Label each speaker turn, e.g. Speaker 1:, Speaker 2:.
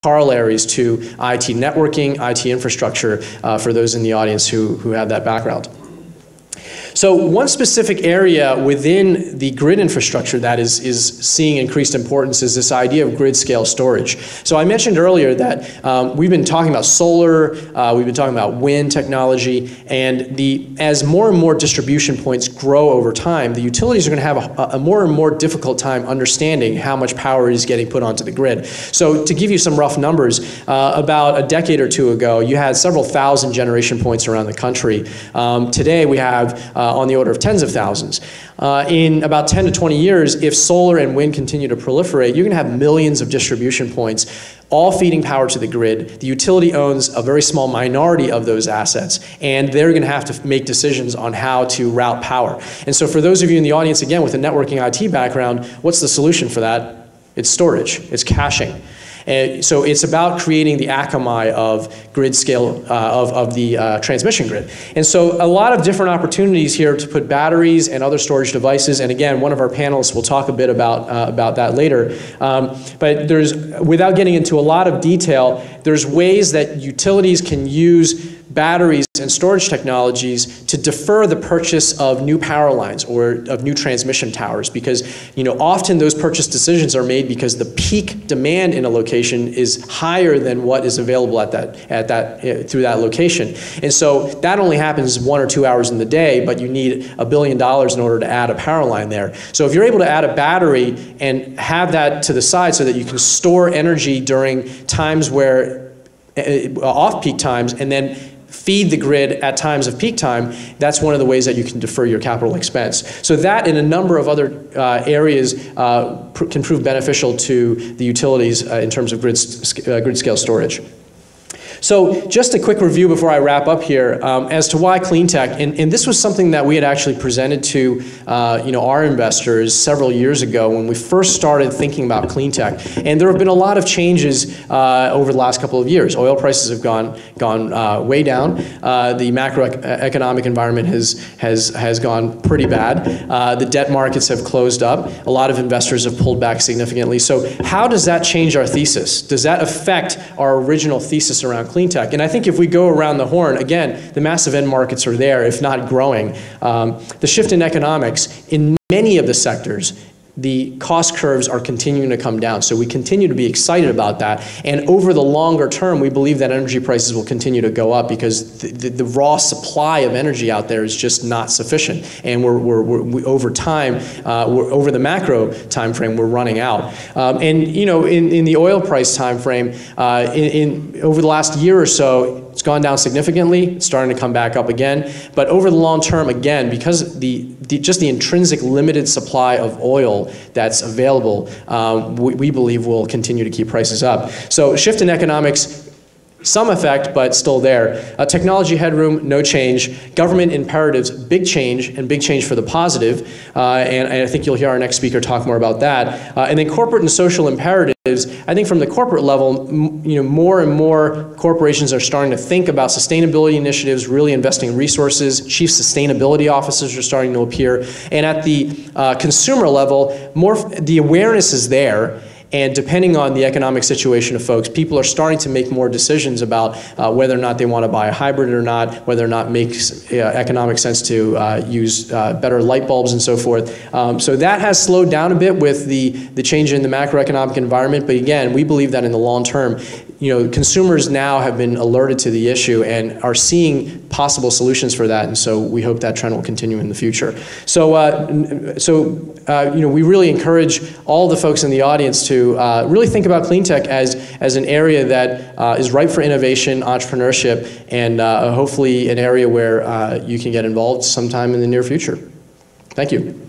Speaker 1: corollaries to IT networking, IT infrastructure, for those in the audience who have that background. So one specific area within the grid infrastructure that is seeing increased importance is this idea of grid scale storage. So I mentioned earlier that we've been talking about solar, we've been talking about wind technology, and as more and more distribution points grow over time, the utilities are going to have a more and more difficult time understanding how much power is getting put onto the grid. So to give you some rough numbers, about a decade or two ago, you had several thousand generation points around the country. Today we have on the order of tens of thousands. In about 10 to 20 years, if solar and wind continue to proliferate, you're going to have millions of distribution points, all feeding power to the grid. The utility owns a very small minority of those assets, and they're going to have to make decisions on how to route power. And so for those of you in the audience, again, with a networking IT background, what's the solution for that? It's storage. It's caching. And so it's about creating the Akamai of grid scale, of the transmission grid. And so a lot of different opportunities here to put batteries and other storage devices, and again, one of our panelists will talk a bit about that later. But without getting into a lot of detail, there's ways that utilities can use batteries and storage technologies to defer the purchase of new power lines or of new transmission towers, because often those purchase decisions are made because the peak demand in a location is higher than what is available through that location. And so that only happens 1 or 2 hours in the day, but you need $1 billion in order to add a power line there. So if you're able to add a battery and have that to the side so that you can store energy during times where off-peak times, and then feed the grid at times of peak time, that's one of the ways that you can defer your capital expense. So that and a number of other areas can prove beneficial to the utilities in terms of grid scale storage. So just a quick review before I wrap up here as to why Cleantech, and this was something that we had actually presented to our investors several years ago when we first started thinking about Cleantech. And there have been a lot of changes over the last couple of years. Oil prices have gone way down. The macroeconomic environment has gone pretty bad. The debt markets have closed up. A lot of investors have pulled back significantly. So how does that change our thesis? Does that affect our original thesis around Cleantech? And I think if we go around the horn, again, the massive end markets are there, if not growing. The shift in economics, in many of the sectors, the cost curves are continuing to come down. So we continue to be excited about that. And over the longer term, we believe that energy prices will continue to go up because the raw supply of energy out there is just not sufficient. And we over time, over the macro time frame, we're running out. And in the oil price time frame, over the last year or so, it's gone down significantly. It's starting to come back up again. But over the long term, again, because just the intrinsic limited supply of oil that's available, we believe will continue to keep prices up. So shift in economics, some effect, but still there. Technology headroom, no change. Government imperatives, big change, and big change for the positive. And I think you'll hear our next speaker talk more about that. And then corporate and social imperatives. I think from the corporate level, more and more corporations are starting to think about sustainability initiatives, really investing resources. Chief sustainability officers are starting to appear. And at the consumer level, the awareness is there. And depending on the economic situation of folks, people are starting to make more decisions about whether or not they want to buy a hybrid or not, whether or not it makes economic sense to use better light bulbs and so forth. So that has slowed down a bit with the change in the macroeconomic environment. But again, we believe that in the long term, consumers now have been alerted to the issue and are seeing possible solutions for that. And so we hope that trend will continue in the future. So, we really encourage all the folks in the audience to really think about Cleantech as an area that is ripe for innovation, entrepreneurship, and hopefully an area where you can get involved sometime in the near future. Thank you.